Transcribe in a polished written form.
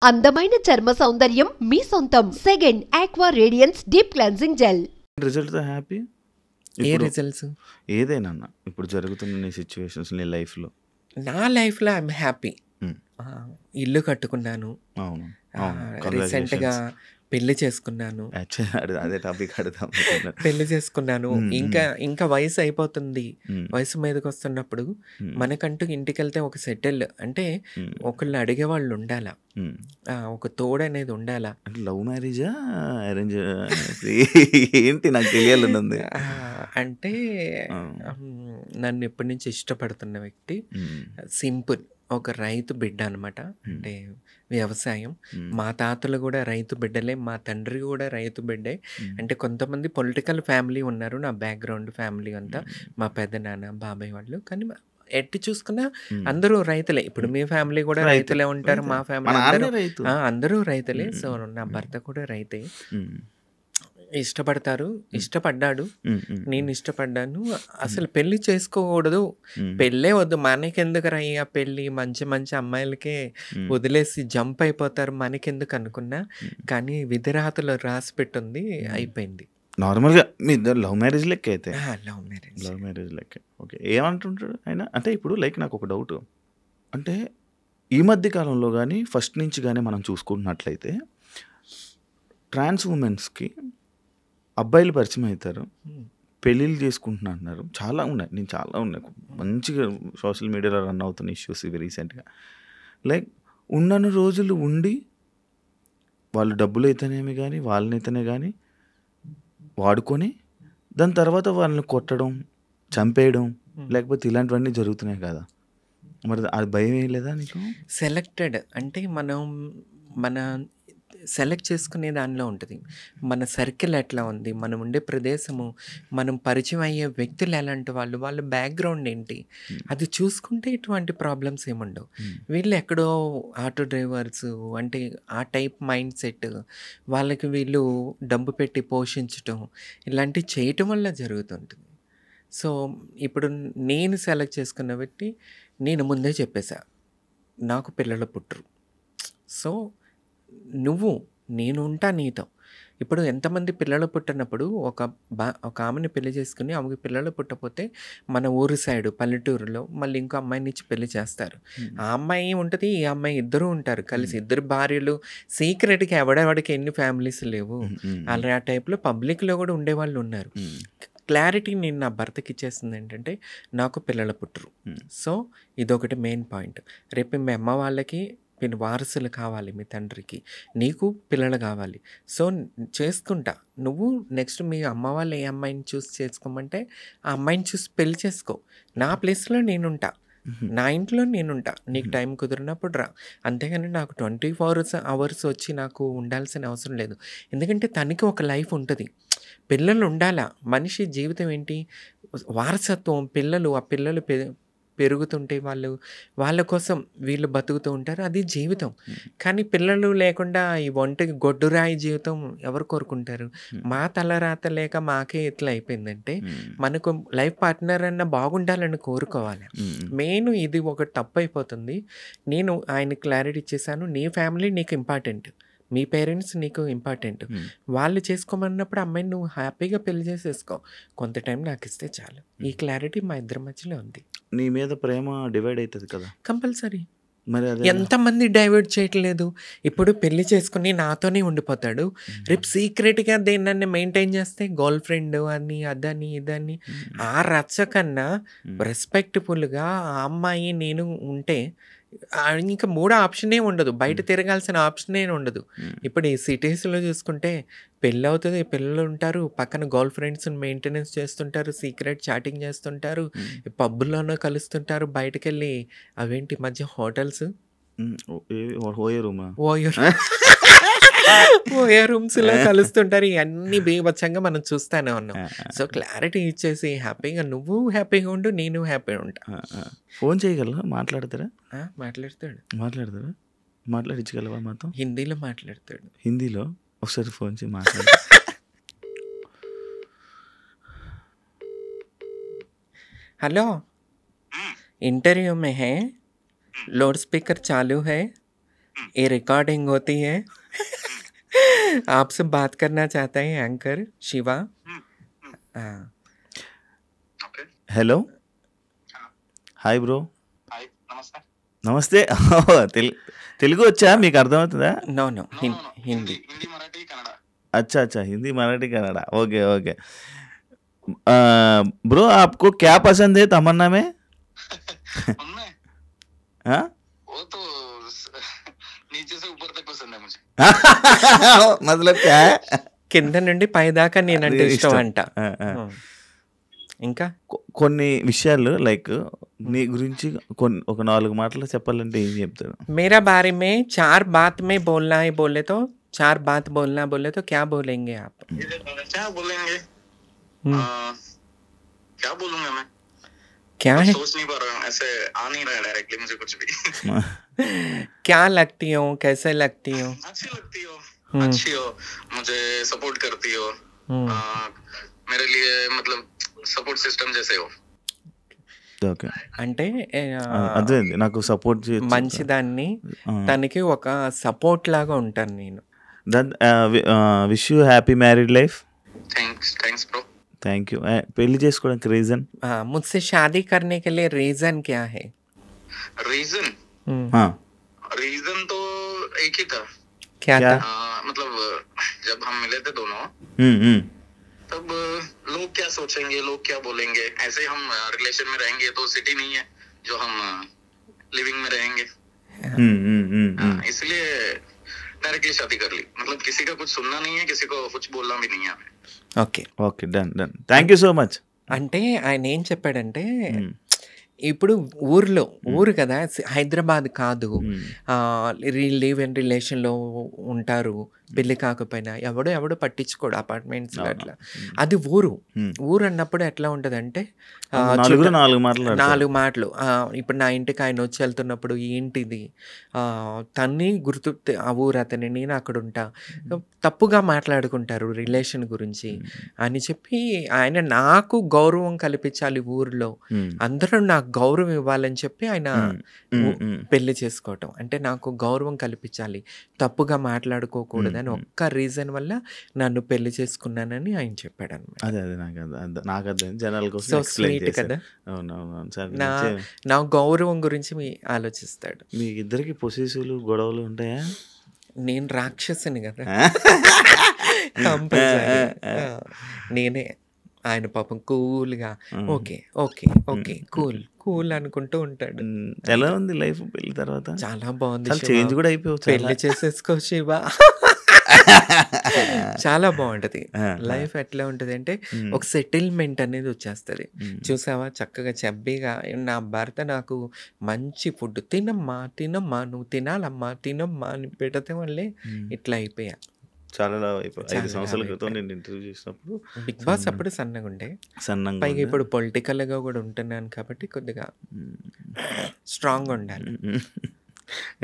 అందమైన చర్మ సౌందర్యం మీ సొంతం. Second aqua radiance deep cleansing gel. రిజల్ట్తో హ్యాపీ ఏ ఇప్పుడు రిజల్ట్స్? ఏదైనా అన్న ఇప్పుడు జరుగుతున్న నీ సిచ్యువేషన్స్ నీ లైఫ్లో. నా లైఫ్లో ఐఎమ్ హ్యాపీ. ఇల్లు కట్టుకున్నాను, అవును అవును రీసెంట్గా పెళ్లి చేసుకున్నాను. అదే టాపిక్ అడుగుతాం. పెళ్లి చేసుకున్నాను. ఇంకా వయసు అయిపోతుంది. వయసు మీదకి వస్తున్నప్పుడు మనకంటూ ఇంటికి వెళ్తే ఒక సెటిల్ అంటే ఒకళ్ళు అడిగేవాళ్ళు ఉండాలా, ఒక తోడు అనేది ఉండాలా. అంటే లవ్ మ్యారేజా అరేంజ్ ఏంటి నాకు తెలియాలనుంది. అంటే నన్ను ఎప్పటి నుంచి ఇష్టపడుతున్న వ్యక్తి సింపుల్ ఒక రైతు బిడ్డ అనమాట. అంటే వ్యవసాయం. మా తాతలు కూడా రైతు బిడ్డలే, మా తండ్రి కూడా రైతు బిడ్డే. అంటే కొంతమంది పొలిటికల్ ఫ్యామిలీ ఉన్నారు నా బ్యాక్గ్రౌండ్ ఫ్యామిలీ అంతా, మా పెద్దనాన్న బాబాయ్ వాళ్ళు. కానీ ఎట్టి చూసుకున్నా అందరూ రైతులే. ఇప్పుడు మీ ఫ్యామిలీ కూడా రైతులే ఉంటారు, మా ఫ్యామిలీ అందరూ రైతులే. సో నా భర్త కూడా రైతే. ఇష్టపడ్డాడు, నేను ఇష్టపడ్డాను. అసలు పెళ్లి చేసుకోకూడదు, పెళ్ళే వద్దు, మనకెందుకు రయ్యా పెళ్ళి, మంచి మంచి అమ్మాయిలకే వదిలేసి జంప్ అయిపోతారు, మనకెందుకు అనుకున్నా. కానీ విధిరాతలో రాసి పెట్టుంది, అయిపోయింది. నార్మల్గా మీ ఇద్దరు లవ్ మ్యారేజ్ లెక్క అయితే? లవ్ మ్యారేజ్ లెక్క. ఓకే, ఏమంటుంటాడు ఆయన అంటే? ఇప్పుడు లైక్ నాకు ఒక డౌట్, అంటే ఈ మధ్య కాలంలో కానీ ఫస్ట్ నుంచి కానీ మనం చూసుకుంటున్నట్లయితే ట్రాన్స్ ఉమెన్స్కి అబ్బాయిలు పరిచయం అవుతారు, పెళ్ళిళ్ళు చేసుకుంటున్నా అంటున్నారు. చాలా ఉన్నాయి మంచిగా సోషల్ మీడియాలో రన్ అవుతున్న ఇష్యూస్ ఇవి రీసెంట్గా. లైక్ ఉన్నన్ని రోజులు ఉండి వాళ్ళు డబ్బులు అయితేనేమి కానీ వాళ్ళనైతేనే కానీ వాడుకొని దాని తర్వాత వాళ్ళని కొట్టడం, చంపేయడం, లేకపోతే ఇలాంటివన్నీ జరుగుతున్నాయి కదా. మరి అది భయం ఏం లేదా నీకు? సెలెక్టెడ్ అంటే మన సెలెక్ట్ చేసుకునే దానిలో ఉంటుంది. మన సర్కిల్ ఎట్లా ఉంది, మనం ఉండే ప్రదేశము, మనం పరిచయం అయ్యే వ్యక్తులు ఎలాంటి వాళ్ళు, వాళ్ళ బ్యాక్గ్రౌండ్ ఏంటి, అది చూసుకుంటే ఇటువంటి ప్రాబ్లమ్స్ ఏముండవు. వీళ్ళు ఎక్కడో ఆటో డ్రైవర్స్ అంటే ఆ టైప్ మైండ్ సెట్, వాళ్ళకి వీళ్ళు డబ్బు పెట్టి పోషించటం ఇలాంటివి చేయటం వల్ల జరుగుతుంటుంది. సో ఇప్పుడు నేను సెలెక్ట్ చేసుకున్న వ్యక్తి, నేను ముందే చెప్పేశా నాకు పిల్లలు పుట్టరు. సో నేను ఉంటా నీతో. ఇప్పుడు ఎంతమంది పిల్లలు పుట్టినప్పుడు ఒక ఆమెని పెళ్లి చేసుకుని ఆమెకి పిల్లలు పుట్టకపోతే మన ఊరు సైడు పల్లెటూరులో మళ్ళీ ఇంకో అమ్మాయిని ఇచ్చి పెళ్లి చేస్తారు. ఆ అమ్మాయి ఉంటుంది, ఈ అమ్మాయి ఇద్దరు ఉంటారు కలిసి, ఇద్దరు భార్యలు. సీక్రెట్గా ఎవడెవడికి ఎన్ని ఫ్యామిలీస్ లేవు, అలా ఆ టైప్లో పబ్లిక్లో కూడా ఉండేవాళ్ళు ఉన్నారు. క్లారిటీ నేను నా భర్తకి ఇచ్చేస్తుంది ఏంటంటే నాకు పిల్లలు పుట్టరు. సో ఇదొకటి మెయిన్ పాయింట్. రేపు మీ అమ్మ వాళ్ళకి మీరు వారసులు కావాలి, మీ తండ్రికి నీకు పిల్లలు కావాలి. సో చేసుకుంటా, నువ్వు నెక్స్ట్ మీ అమ్మ వాళ్ళు ఏ అమ్మాయిని చూసి చేసుకోమంటే ఆ అమ్మాయిని చూసి పెళ్లి చేసుకో. నా ప్లేస్లో నేనుంటా, నా ఇంట్లో నేనుంటా, నీకు టైం కుదిరినప్పుడు రా. అంతేగాని నాకు 24 hours వచ్చి నాకు ఉండాల్సిన అవసరం లేదు. ఎందుకంటే తనకి ఒక లైఫ్ ఉంటుంది, పిల్లలు ఉండాలా. మనిషి జీవితం ఏంటి, వారసత్వం. ఆ పిల్లలు పెరుగుతుంటే వాళ్ళ కోసం వీళ్ళు బతుకుతూ ఉంటారు, అది జీవితం. కానీ పిల్లలు లేకుండా ఈ ఒంటికి గొడ్డురాయి జీవితం ఎవరు కోరుకుంటారు? మా తలరాత లేక మాకే ఇట్లా అయిపోయిందంటే మనకు లైఫ్ పార్ట్నర్ అన్న బాగుండాలని కోరుకోవాలి. మెయిన్ ఇది ఒకటి తప్పు అయిపోతుంది. నేను ఆయన క్లారిటీ ఇచ్చేసాను, నీ ఫ్యామిలీ నీకు ఇంపార్టెంట్, మీ పేరెంట్స్ నీకు ఇంపార్టెంట్. వాళ్ళు చేసుకోమన్నప్పుడు అమ్మాయిని నువ్వు హ్యాపీగా పెళ్లి చేసేసుకో, కొంత టైం నాకు ఇస్తే చాలు. ఈ క్లారిటీ మా ఇద్దరి మధ్యలో ఉంది. నీ మీద ప్రేమ డివైడ్ అవుతుంది కదా కంపల్సరీ. మరి ఎంతమంది డైవర్ట్ చేయట్లేదు. ఇప్పుడు పెళ్లి చేసుకుని నాతోనే ఉండిపోతాడు, రేపు సీక్రెట్గా దేన్ని మెయింటైన్ చేస్తే గర్ల్ ఫ్రెండ్ అని అదని ఇదని. ఆ రచ్చ కన్నా రెస్పెక్ట్ఫుల్గా ఆ అమ్మాయి నేను ఉంటే ఇంకా మూడో ఆప్షనే ఉండదు, బయట తిరగాల్సిన ఆప్షనే ఉండదు. ఇప్పుడు ఈ సిటీస్లో చూసుకుంటే పెళ్ళి అవుతుంది, పిల్లలు ఉంటారు, పక్కన గర్ల్ ఫ్రెండ్స్ మెయింటెనెన్స్ చేస్తుంటారు, సీక్రెట్ చాటింగ్ చేస్తుంటారు, పబ్బుల్లోనూ కలుస్తుంటారు, బయటకు వెళ్ళి అవేంటి మధ్య హోటల్స్ ఓయో రూమ్స్లో కలుస్తుంటారు. ఇవన్నీ బీభత్సంగా మనం చూస్తూనే ఉన్నాం. సో క్లారిటీ ఇచ్చేసి హ్యాపీగా నువ్వు హ్యాపీగా ఉండు, నేను హ్యాపీగా ఉంటా. ఫోన్ చేయగలరా? మాట్లాడతాడు. మాట్లాడించగలవా మాతో? హిందీలో మాట్లాడతాడు. హిందీలో ఒకసారి ఫోన్ చేసి మాట్లాడు. हेलो, इंटरव्यू में है, लाउड स्पीकर चालू है, ये रिकॉर्डिंग होती है। आपसे बात करना चाहता है एंकर शिवा। हाँ, okay hello hi bro hi నమస్తే నమస్తే తెలుగు వచ్చా మీకు అర్థమవుతుందా no no no no no Hindi Hindi Marathi Kannada अच्छा अच्छा Hindi Marathi Kannada okay okay bro आपको क्या पसंद है तमन्ना में उनमें हाँ वो तो नीचे से ऊपर तक पसंद है मुझे मतलब क्या है కింద నుండి పైదాకా నేనంటే అది ఇష్టం ఇష్టం. అంట. ఆ, ఆ. ఇంకా కొన్ని విషయాలు లైక్ నీ గురించి ఒక 4 మాటలు చెప్పాలంటే ఏం చెప్తాను मेरा बारे में 4 बात में बोलना है बोले तो 4 बात बोलना बोले तो क्या बोलेंगे आप? क्या बोलेंगे हम्म, क्या बोलूंगा मैं क्या कुछ है? सोच नहीं पा रहा हूँ ऐसे आ नहीं रहा है डायरेक्टली मुझे कुछ भी क्या लगती हो, कैसे लगती हो? अच्छी लगती हो हम्म, अच्छी हो मुझे सपोर्ट करती हो हम्म, आ, मेरे लिए मतलब सपोर्ट सिस्टम जैसे हो ఓకే అంటే అదే నాకు సపోర్ట్ చేయొచ్చు మంచిదాన్ని తనకి ఒక సపోర్ట్ లాగా ఉంటాను నేను. Wish you happy married life thanks bro thank you పెళ్లి చేసుకోవడానికి రీజన్ मुझसे शादी करने के लिए रीजन क्या है? रीजन हम्म, रीजन तो एक ही था क्या क्या? था? मतलब जब हम मिले थे दोनों तब लोग क्या सोचेंगे लोग क्या बोलेंगे ऐसे हम रिलेशन में रहेंगे तो सिटी नहीं है जो हम लिविंग में रहेंगे इसलिए डायरेक्टली शादी कर ली मतलब किसी का कुछ सुनना नहीं है किसी को कुछ बोलना भी नहीं है हमें okay. Okay done done thank you so much అంటే ఆయన ఏం చెప్పాడంటే ఇప్పుడు ఊరు కదా హైదరాబాద్ కాదు. లివ్ ఇన్ రిలేషన్లో ఉంటారు, పెళ్లి కాకపోయినా ఎవడు పట్టించుకోడు అపార్ట్మెంట్స్ అట్లా. అది ఊరు అన్నప్పుడు ఎట్లా ఉంటుందంటే నలుగురు 4 మాటలు 4 మాటలు. ఇప్పుడు నా ఇంటికి ఆయన వచ్చి వెళ్తున్నప్పుడు ఏంటిది తన్ని గుర్తు ఆ ఊరు అతని నేను అక్కడ ఉంటా తప్పుగా మాట్లాడుకుంటారు రిలేషన్ గురించి అని చెప్పి ఆయన నాకు గౌరవం కల్పించాలి ఊరిలో అందరూ నాకు గౌరవం ఇవ్వాలని చెప్పి ఆయన పెళ్లి చేసుకోవటం. అంటే నాకు గౌరవం కల్పించాలి, తప్పుగా మాట్లాడుకోకూడదని ఒక్క రీజన్ వల్ల నన్ను పెళ్లి చేసుకున్నానని ఆయన చెప్పాడు అనమాట. అదే అదే నాకు అర్థం జనాల కోసం సో ఎక్స్ప్లెయిన్ స్వీట్ చేశారు కదా. అవునవును సార్ నా గౌరవం గురించి ఆలోచిస్తాడు. మీ ఇద్దరికి పొసెసివ్లు గొడవలు ఉంటాయా నేను రాక్షసుని కదా కంపల్సరీ. నేనే ఆయన పాపం కూల్గా ఓకే ఓకే ఓకే కూల్ అనుకుంటూ ఉంటాడు. ఎలా ఉంది లైఫ్ పెళ్లి తర్వాత చాలా బాగుంది చాలా శివ. చేంజ్ కూడా అయిపోవచ్చు పెళ్లి చేసేసుకో శివ. చాలా బాగుంటది లైఫ్. ఎట్లా ఉంటది అంటే ఒక సెటిల్మెంట్ అనేది వచ్చేస్తుంది. చూసావా చక్కగా చబ్బీగా నా భర్త నాకు మంచి ఫుడ్ తినమ్మా నువ్వు తినాలమ్మా తినమ్మా అని పెడితే వల్లే ఇట్లా అయిపోయా. చాలా 5 సంవత్సరాల క్రితం నేను ఇంటర్వ్యూ చేసినప్పుడు బిగ్ బాస్ అప్పుడు సన్నగా ఉండే, సన్నంగా పైగా ఇప్పుడు పొలిటికల్ గా కూడా ఉంటున్నాను కాబట్టి కొద్దిగా స్ట్రాంగ్ ఉండాలి.